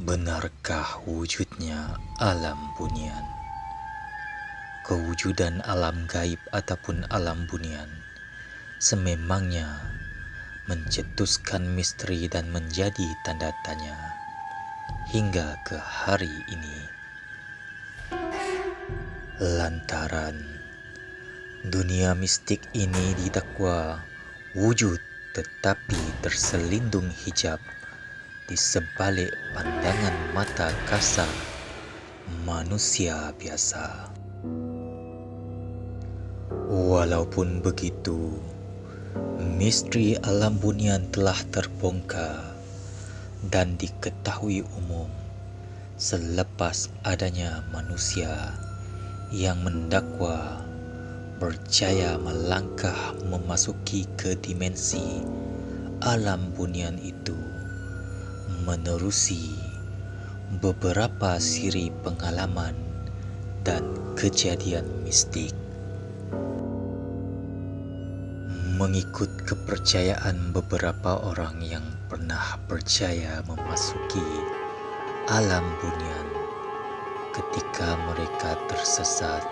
Benarkah wujudnya alam bunian? Kewujudan alam gaib ataupun alam bunian sememangnya mencetuskan misteri dan menjadi tanda tanya hingga ke hari ini. Lantaran dunia mistik ini didakwa wujud tetapi terselindung hijab di sebalik pandangan mata kasar manusia biasa. Walaupun begitu, misteri alam bunian telah terbongkar dan diketahui umum selepas adanya manusia yang mendakwa berjaya melangkah memasuki ke dimensi alam bunian itu menerusi beberapa siri pengalaman dan kejadian mistik. Mengikut kepercayaan beberapa orang yang pernah berjaya memasuki alam bunian ketika mereka tersesat,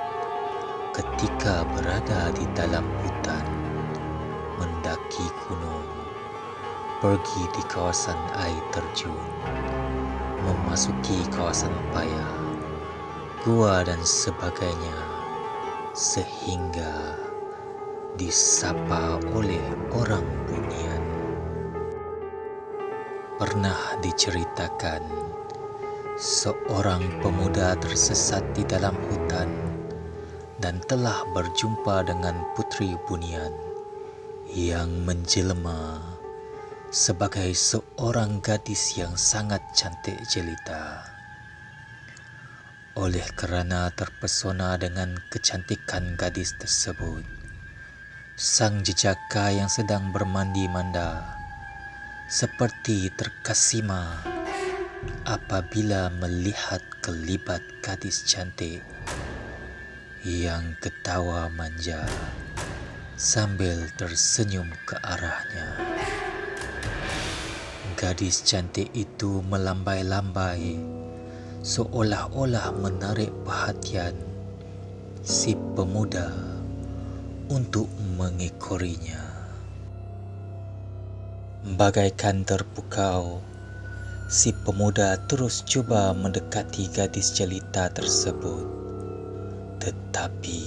ketika berada di dalam hutan, mendaki gunung, pergi di kawasan air terjun, memasuki kawasan paya, gua dan sebagainya, sehingga disapa oleh orang bunian. Pernah diceritakan seorang pemuda tersesat di dalam hutan dan telah berjumpa dengan putri bunian yang menjelma sebagai seorang gadis yang sangat cantik jelita. Oleh kerana terpesona dengan kecantikan gadis tersebut, sang jejaka yang sedang bermandi-manda seperti terkesima apabila melihat kelibat gadis cantik yang ketawa manja sambil tersenyum ke arahnya. Gadis cantik itu melambai-lambai seolah-olah menarik perhatian si pemuda untuk mengekorinya. Bagaikan terpukau, si pemuda terus cuba mendekati gadis jelita tersebut. Tetapi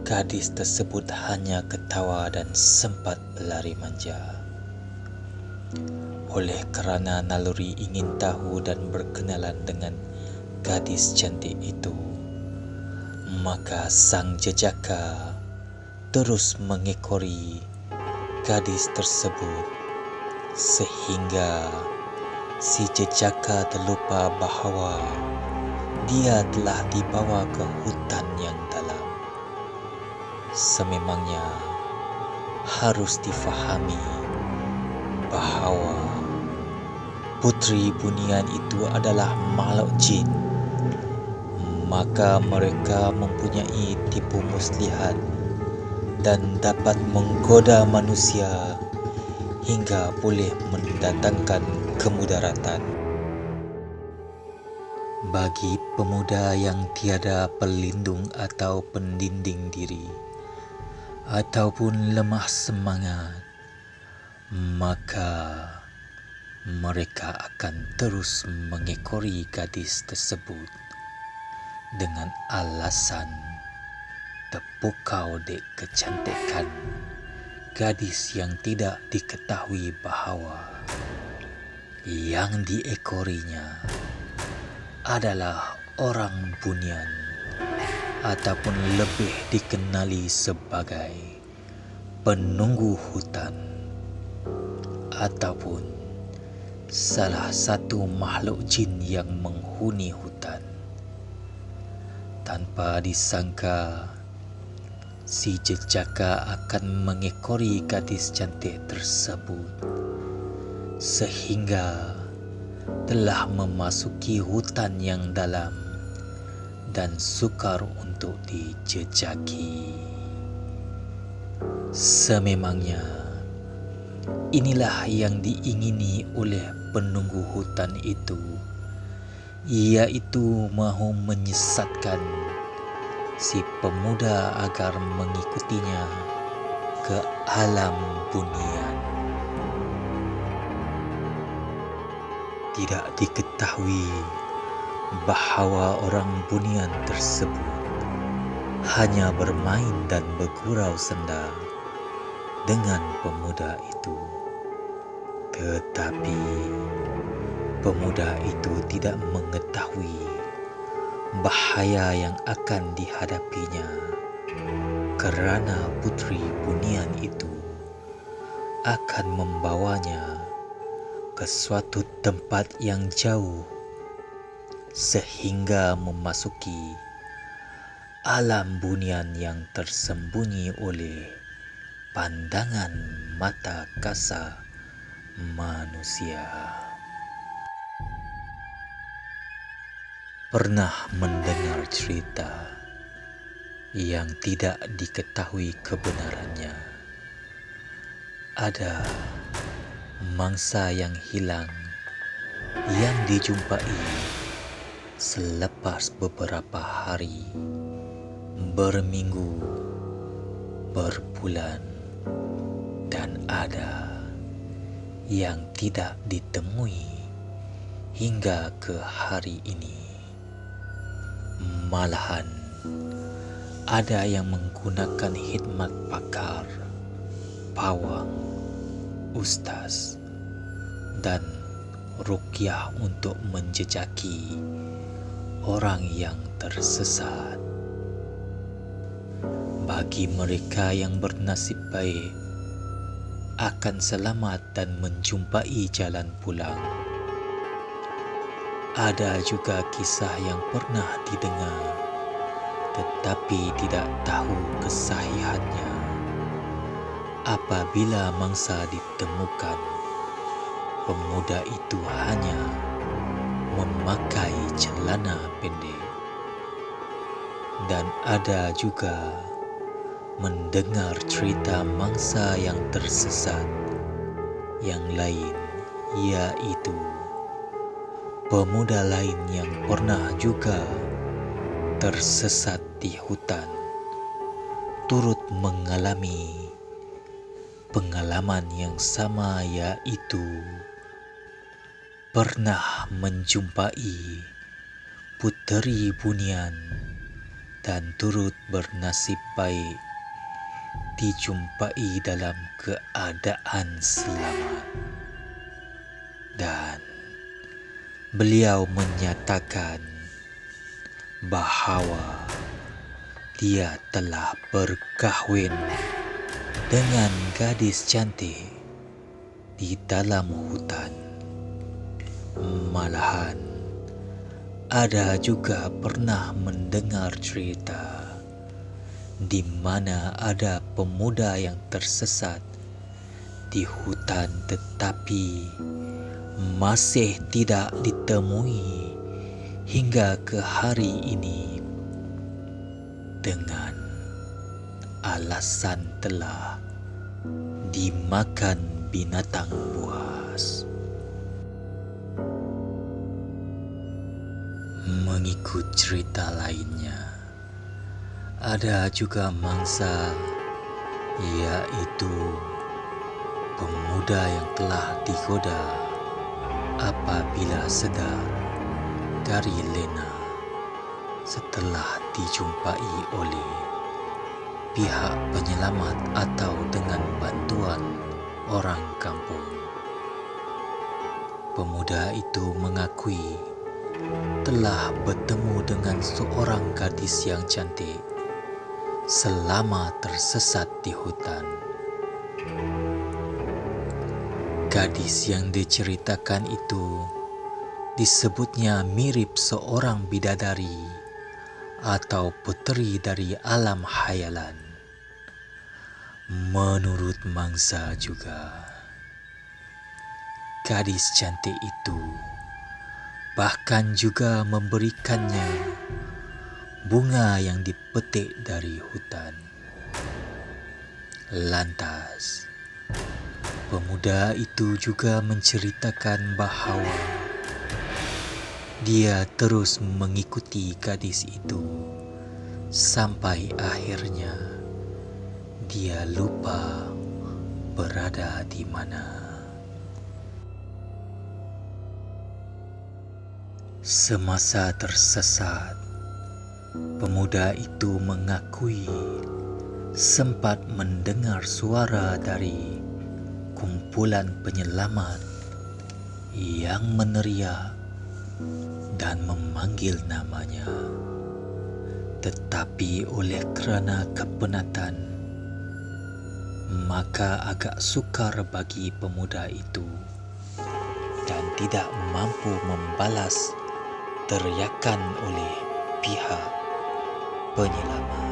gadis tersebut hanya ketawa dan sempat berlari manja. Oleh kerana naluri ingin tahu dan berkenalan dengan gadis cantik itu, maka sang jejaka terus mengekori gadis tersebut sehingga si jejaka terlupa bahawa dia telah dibawa ke hutan yang dalam. Sememangnya harus difahami bahawa putri bunian itu adalah makhluk jin, maka mereka mempunyai tipu muslihat dan dapat menggoda manusia hingga boleh mendatangkan kemudaratan. Bagi pemuda yang tiada pelindung atau pendinding diri ataupun lemah semangat, maka mereka akan terus mengekori gadis tersebut dengan alasan terpukau dek kecantikan gadis yang tidak diketahui bahawa yang diekorinya adalah orang bunian ataupun lebih dikenali sebagai penunggu hutan ataupun salah satu makhluk jin yang menghuni hutan. Tanpa disangka, si jejaka akan mengekori gadis cantik tersebut sehingga telah memasuki hutan yang dalam dan sukar untuk dijejaki. Sememangnya inilah yang diingini oleh penunggu hutan itu, ia itu mahu menyesatkan si pemuda agar mengikutinya ke alam bunian. Tidak diketahui bahwa orang bunian tersebut hanya bermain dan bergurau senda dengan pemuda itu. Tetapi pemuda itu tidak mengetahui bahaya yang akan dihadapinya, kerana putri bunian itu akan membawanya ke suatu tempat yang jauh sehingga memasuki alam bunian yang tersembunyi oleh pandangan mata kasar manusia. Pernah mendengar cerita yang tidak diketahui kebenarannya. Ada mangsa yang hilang yang dijumpai selepas beberapa hari, berminggu, berbulan, dan ada yang tidak ditemui hingga ke hari ini. Malahan ada yang menggunakan khidmat pakar, pawang, ustaz, dan ruqyah untuk menjejaki orang yang tersesat. Bagi mereka yang bernasib baik, akan selamat dan menjumpai jalan pulang. Ada juga kisah yang pernah didengar, tetapi tidak tahu kesahihannya. Apabila mangsa ditemukan, pemuda itu hanya memakai celana pendek. Dan ada juga mendengar cerita mangsa yang tersesat yang lain, yaitu pemuda lain yang pernah juga tersesat di hutan, turut mengalami pengalaman yang sama, yaitu pernah menjumpai puteri bunian dan turut bernasib baik dijumpai dalam keadaan selamat. Dan beliau menyatakan bahawa dia telah berkahwin dengan gadis cantik di dalam hutan. Malahan ada juga pernah mendengar cerita di mana ada pemuda yang tersesat di hutan tetapi masih tidak ditemui hingga ke hari ini dengan alasan telah dimakan binatang buas. Mengikut cerita lainnya, ada juga mangsa, yaitu pemuda yang telah digoda apabila sedar dari lena setelah dijumpai oleh pihak penyelamat atau dengan bantuan orang kampung. Pemuda itu mengakui telah bertemu dengan seorang gadis yang cantik selama tersesat di hutan. Gadis yang diceritakan itu disebutnya mirip seorang bidadari atau puteri dari alam khayalan. Menurut mangsa juga, gadis cantik itu bahkan juga memberikannya bunga yang dipetik dari hutan. Lantas, Pemuda itu juga menceritakan bahawa dia terus mengikuti gadis itu sampai akhirnya dia lupa berada di mana. Semasa tersesat, pemuda itu mengakui sempat mendengar suara dari kumpulan penyelamat yang meneriak dan memanggil namanya. Tetapi oleh kerana kepenatan, maka agak sukar bagi pemuda itu dan tidak mampu membalas teriakan oleh pihak penyelamat.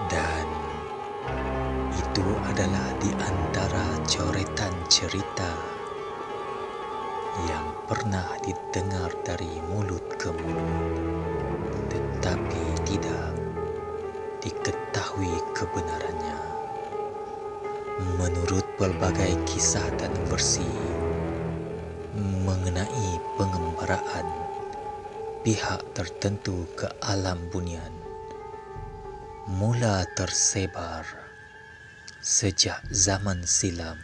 Dan itu adalah di antara coretan cerita yang pernah didengar dari mulut ke mulut, tetapi tidak diketahui kebenarannya. Menurut pelbagai kisah dan versi mengenai pengembaraan pihak tertentu ke alam bunian, mula tersebar sejak zaman silam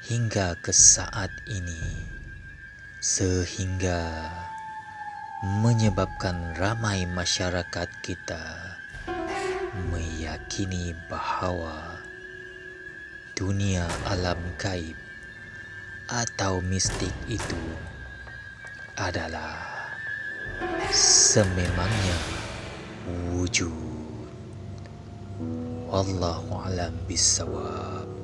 hingga ke saat ini, sehingga menyebabkan ramai masyarakat kita meyakini bahawa dunia alam gaib atau mistik itu adalah sememangnya wujud. Wallahu a'lam bissawab.